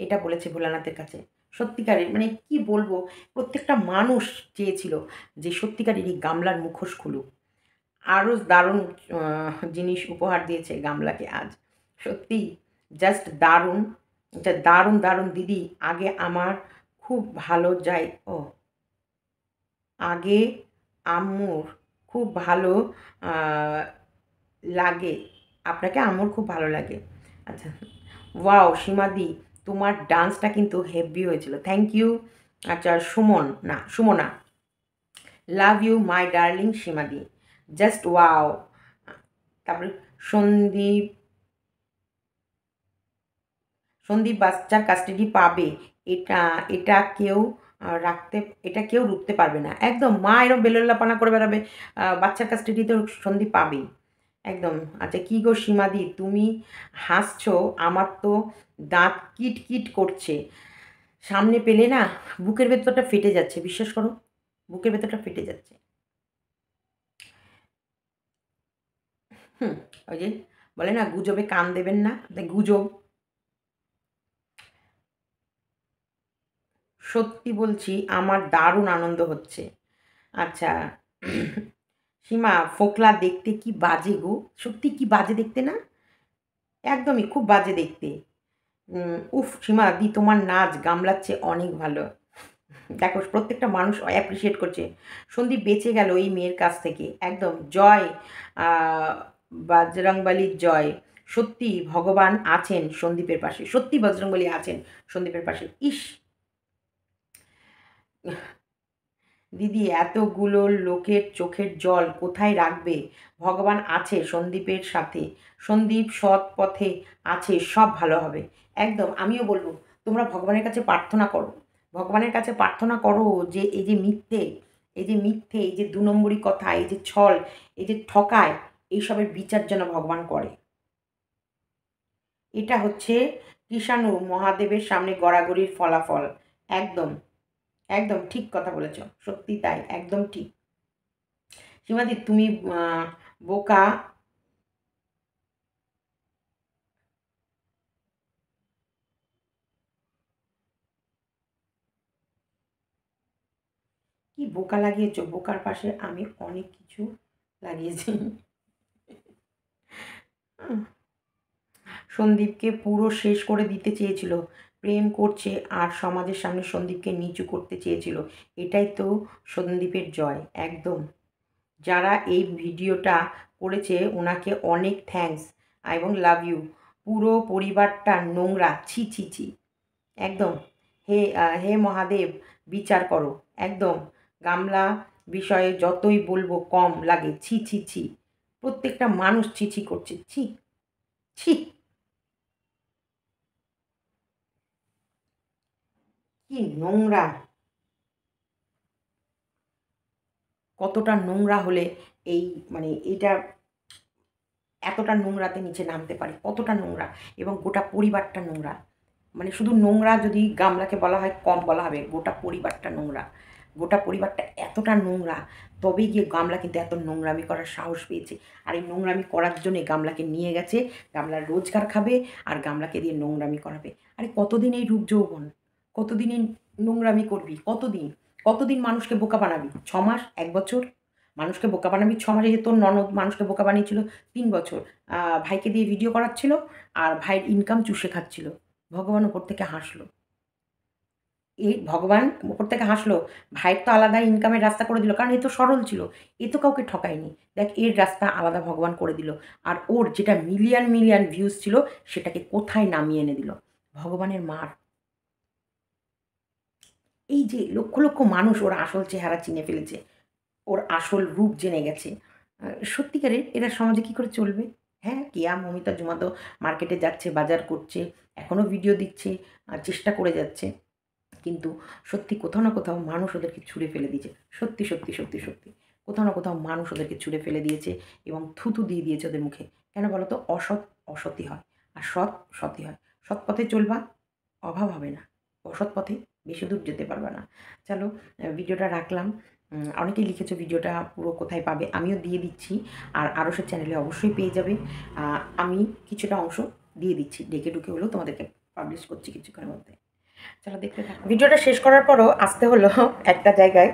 এটা বলেছে ভোলানাথের কাছে। সত্যিকারের মানে কি বলবো, প্রত্যেকটা মানুষ চেয়েছিল যে সত্যিকারেরই গামলার মুখোশ খুলুক। আরও দারুণ জিনিস উপহার দিয়েছে গামলাকে আজ। সত্যি জাস্ট দারুণ। এটা দারুণ দারুণ দিদি। আগে আমার খুব ভালো যায় ও আগে আম্মুর খুব ভালো লাগে, আপনাকে আম্মুর খুব ভালো লাগে। আচ্ছা, ওয়াও সীমাদি, তোমার ডান্সটা কিন্তু হেভি হয়েছিল, থ্যাংক ইউ। আচ্ছা, Sumana, love you my darling সীমাদি, জাস্ট ওয়াও। তারপরে সন্দীপ বাচ্চার কাস্টাডি পাবে, এটা এটা কেউ রাখতে এটা কেউ রুখতে পারবে না। একদম মা এরম বেলোল্লাপানা করে বেড়াবে, বাচ্চার কাস্টাডি তো সন্দীপ পাবেই একদম। আচ্ছা, কী গো সীমাদি তুমি হাসছো, আমার তো দাঁত কিট কিট করছে, সামনে পেলে না বুকের ভেতরটা ফেটে যাচ্ছে, বিশ্বাস করো বুকের ভেতরটা ফেটে যাচ্ছে। ওই যে বলে না গুজবে কান দেবেন না, গুজব। সত্যি বলছি আমার দারুণ আনন্দ হচ্ছে। আচ্ছা, সীমা ফোকলা দেখতে কি বাজে গো, সত্যি কি বাজে দেখতে না, একদমই খুব বাজে দেখতে। উফ সীমা দি তোমার নাচ গামলার চেয়ে অনেক ভালো। দেখো প্রত্যেকটা মানুষ অ্যাপ্রিসিয়েট করছে। সন্দীপ বেঁচে গেল এই মেয়ের কাছ থেকে, একদম জয় বজরংবলীর জয়। সত্যি ভগবান আছেন সন্দীপের পাশে, সত্যি বজরংবলী আছেন সন্দীপের পাশে। ইস দিদি, এতগুলো লোকের চোখের জল কোথায় রাখবে, ভগবান আছে সন্দীপের সাথে, সন্দীপ সৎ পথে আছে, সব ভালো হবে। একদম আমিও বলবো তোমরা ভগবানের কাছে প্রার্থনা করো, ভগবানের কাছে প্রার্থনা করো যে এই যে মিথ্যে, এই যে দু নম্বরই কথা, এই যে ছল, এই যে ঠকায়, এইসবের বিচার যেন ভগবান করে। এটা হচ্ছে কৃষাণু মহাদেবের সামনে গড়াগড়ির ফলাফল। একদম একদম ঠিক কথা বলেছ, সত্যি তাই, একদম ঠিক। সীমাদি তুমি বোকা, কি বোকা লাগিয়েছো, বোকার পাশে আমি অনেক কিছু লাগিয়েছি। সন্দীপকে পুরো শেষ করে দিতে চেয়েছিল, প্রেম করছে আর সমাজের সামনে সন্দীপকে নিচু করতে চেয়েছিল, এটাই তো সন্দীপের জয়। একদম যারা এই ভিডিওটা করেছে ওনাকে অনেক থ্যাঙ্কস এবং লাভ ইউ। পুরো পরিবারটা নোংরা, ছি ছি ছি। একদম হে হে মহাদেব বিচার করো। একদম গামলা বিষয়ে যতই বলবো কম লাগে, ছি ছি ছি। প্রত্যেকটা মানুষ ছি ছি করছে, ছি ছি। কি নোংরা, কতটা নোংরা হলে এই মানে এটা এতটা নোংরাতে নিচে নামতে পারে, কতটা নোংরা, এবং গোটা পরিবারটা নোংরা। মানে শুধু নোংরা যদি গামলাকে বলা হয় কম বলা হবে, গোটা পরিবারটা নোংরা, গোটা পরিবারটা এতটা নোংরা, তবেই গিয়ে গামলা কিন্তু এত নোংরামি করার সাহস পেয়েছে। আর এই নোংরামি করার জন্যে গামলাকে নিয়ে গেছে, গামলার রোজগার খাবে আর গামলাকে দিয়ে নোংরামি করাবে। আরে কতদিন এই রূপ যৌবন, কতদিন এই নোংরামি করবি, কতদিন, কতদিন মানুষকে বোকা বানাবি, 6 মাস, 1 বছর, মানুষকে বোকা বানাবি 6 মাসে। যে তোর ননদ মানুষকে বোকা বানিয়েছিল 3 বছর, ভাইকে দিয়ে ভিডিও করাচ্ছিল আর ভাইয়ের ইনকাম চুষে খাচ্ছিল, ভগবান ওপর থেকে হাসলো। এই ভগবান উপর থেকে হাসলো, ভাইয়ের তো আলাদা ইনকামের রাস্তা করে দিল, কারণ এ তো সরল ছিল, এ তো কাউকে ঠকায়নি। দেখ এর রাস্তা আলাদা ভগবান করে দিল, আর ওর যেটা মিলিয়ন মিলিয়ন ভিউজ ছিল সেটাকে কোথায় নামিয়ে এনে দিল ভগবানের মার। এই যে লক্ষ লক্ষ মানুষ ওর আসল চেহারা চিনে ফেলেছে, ওর আসল রূপ জেনে গেছে। সত্যিকারের এরা সমাজে কী করে চলবে? হ্যাঁ, কেয়া, মমিতা, জুমা তো মার্কেটে যাচ্ছে, বাজার করছে, এখনও ভিডিও দিচ্ছে, চেষ্টা করে যাচ্ছে, কিন্তু সত্যি কোথাও না কোথাও মানুষ ওদেরকে ছুঁড়ে ফেলে দিয়েছে। সত্যি সত্যি সত্যি সত্যি কোথাও না কোথাও মানুষ ওদেরকে ছুঁড়ে ফেলে দিয়েছে এবং থুতু দিয়ে দিয়েছে ওদের মুখে। কেন বলো তো? অসৎ অসতই হয়, আর সৎ সতই হয়। সৎ পথে চলবা, অভাব হবে না। অসৎ পথে বেশি দূর যেতে পারবা না। চলো, ভিডিওটা রাখলাম। অনেকেই লিখেছো ভিডিওটা পুরো কোথায় পাবে, আমিও দিয়ে দিচ্ছি। আর আরশের চ্যানেলে অবশ্যই পেয়ে যাবে। আমি কিছুটা অংশ দিয়ে দিচ্ছি, ডেকে ডুকে হলেও তোমাদেরকে পাবলিশ করছি কিছুক্ষণের মধ্যে। চলো দেখতে থাকো। ভিডিওটা শেষ করার পরও আসতে হলো একটা জায়গায়,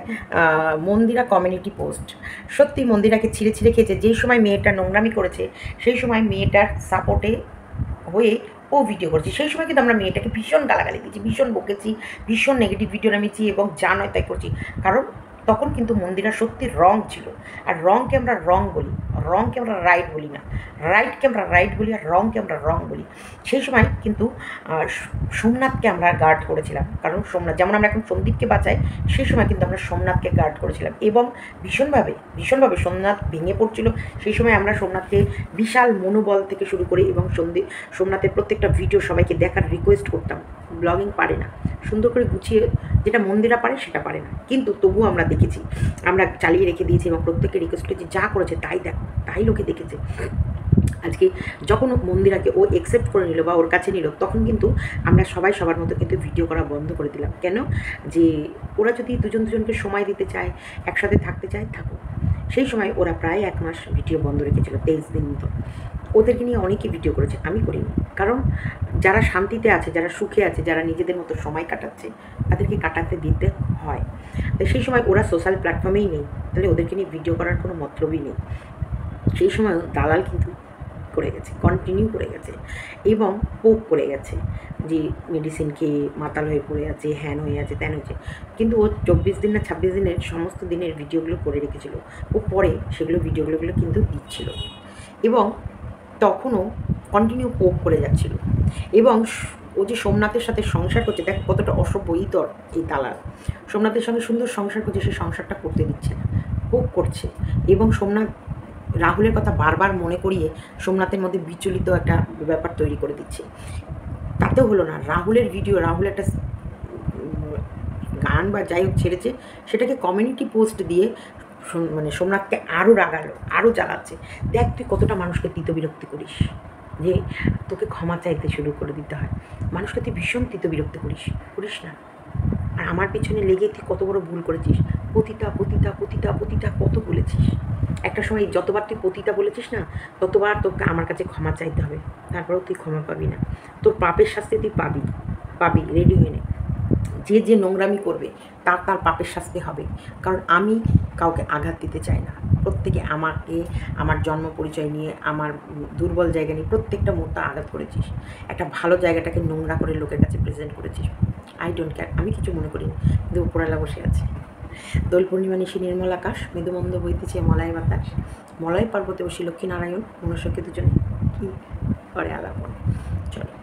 মন্দিরা কমিউনিটি পোস্ট। সত্যি মন্দিরাকে ছিঁড়ে ছিঁড়ে খেয়েছে। যেই সময় মেয়েটা নোংরামি করেছে সেই সময় মেয়েটার সাপোর্টে হয়ে ও ভিডিও করছে। সেই সময় কিন্তু আমরা মেয়েটাকে ভীষণ গালাগালি দিয়েছি, ভীষণ বকেছি, ভীষণ নেগেটিভ ভিডিও নামিয়েছি এবং যা নয় তাই করছি। কারণ তখন কিন্তু মন্দিরা সত্যি রং ছিল, আর রংকে আমরা রং বলি, রংকে আমরা রাইট বলি না, রাইটকে আমরা রাইট বলি, আর রংকে আমরা রং বলি। সেই সময় কিন্তু সোমনাথকে আমরা গার্ড করেছিলাম, কারণ সোমনাথ যেমন আমরা এখন সন্দীপকে বাঁচাই, সেই সময় কিন্তু আমরা সোমনাথকে গার্ড করেছিলাম এবং ভীষণভাবে ভীষণভাবে সোমনাথ ভেঙে পড়ছিল। সেই সময় আমরা সোমনাথকে বিশাল মনোবল থেকে শুরু করে এবং সোমনাথের প্রত্যেকটা ভিডিও সবাইকে দেখার রিকোয়েস্ট করতাম। ব্লগিং পারে না, সুন্দর করে গুছিয়ে যেটা মন্দিরা পারে সেটা পারে না, কিন্তু তবুও আমরা দেখেছি, আমরা চালিয়ে রেখে দিয়েছি এবং প্রত্যেককে রিকোয়েস্ট করেছি যা করেছে তাই দেখো, তাই লোকে দেখেছে। আজকে যখন মন্দিরাকে ও অ্যাকসেপ্ট করে নিল বা ওর কাছে নিল, তখন কিন্তু আমরা সবাই সবার মতো কিন্তু ভিডিও করা বন্ধ করে দিলাম। কেন? যে ওরা যদি দুজন দুজনকে সময় দিতে চায়, একসাথে থাকতে চায়, থাকুক। সেই সময় ওরা প্রায় 1 মাস ভিডিও বন্ধ রেখেছিল, 23 দিন মতো। ওদেরকে নিয়ে অনেকে ভিডিও করেছে, আমি করিনি। কারণ যারা শান্তিতে আছে, যারা সুখে আছে, যারা নিজেদের মতো সময় কাটাচ্ছে, তাদেরকে কাটাতে দিতে হয়। তাই সেই সময় ওরা সোশ্যাল প্ল্যাটফর্মেই নেই, তাহলে ওদেরকে নিয়ে ভিডিও করার কোনো মতলবই নেই। সেই সময় দালাল কিন্তু করে গেছে, কন্টিনিউ করে গেছে এবং পোক করে গেছে যে মেডিসিন খেয়ে মাতাল হয়ে পড়ে আছে, হ্যান হয়ে আছে, ত্যান হয়েছে। কিন্তু ও 24 দিন না 26 দিনের সমস্ত দিনের ভিডিওগুলো করে রেখেছিল। ও পরে সেগুলো ভিডিওগুলো কিন্তু দিচ্ছিল এবং তখনও কন্টিনিউ পোক করে যাচ্ছিল। এবং ও যে সোমনাথের সাথে সংসার করছে, দেখ কতটা অসভ্য ইতর এই দালাল। সোমনাথের সঙ্গে সুন্দর সংসার করছে, সেই সংসারটা করতে দিচ্ছে না, পোক করছে। এবং সোমনাথ রাহুলের কথা বারবার মনে করিয়ে সোমনাথের মধ্যে বিচলিত একটা ব্যাপার তৈরি করে দিচ্ছে। তাতেও হলো না, রাহুলের ভিডিও, রাহুল একটা গান বা যাই হোক ছেড়েছে, সেটাকে কমিউনিটি পোস্ট দিয়ে মানে সোমনাথকে আরও রাগালো, আরও জ্বালাচ্ছে। দেখ তুই কতটা মানুষকে বিরক্তি করিস, যে তোকে ক্ষমা চাইতে শুরু করে দিতে হয়। মানুষকে তুই ভীষণ বিরক্তি করিস, করিস না। আর আমার পেছনে লেগে তুই কত বড় ভুল করেছিস, পতিতা পতিতা পতিতা পতিতা কত বলেছিস। একটা সময় যতবার তুই পতিতা বলেছিস না, ততবার তোকে আমার কাছে ক্ষমা চাইতে হবে, তারপরেও তুই ক্ষমা পাবি না। তোর পাপের শাস্তি তুই পাবি, পাবি, রেডি হয়ে নে। যে যে নোংরামি করবে তার তার পাপের শাস্তি হবে। কারণ আমি কাউকে আঘাত দিতে চাই না। প্রত্যেকে আমাকে আমার জন্ম পরিচয় নিয়ে, আমার দুর্বল জায়গা নিয়ে প্রত্যেকটা মুহূর্তে আঘাত করেছিস। একটা ভালো জায়গাটাকে নোংরা করে লোকের কাছে প্রেজেন্ট করেছিস। আই ডোন্ট কেয়ার, আমি কিছু মনে করিনি, কিন্তু উপরালা বসে আছে। দোল পূর্ণিমা নিশি নির্মল আকাশ, মৃদুমন্দ বইতেছে মলয় বাতাস, মলয় পর্বতে বসি লক্ষ্মীনারায়ণ মনুষ্যকে দুজনে কী করে আলাপন। চলো।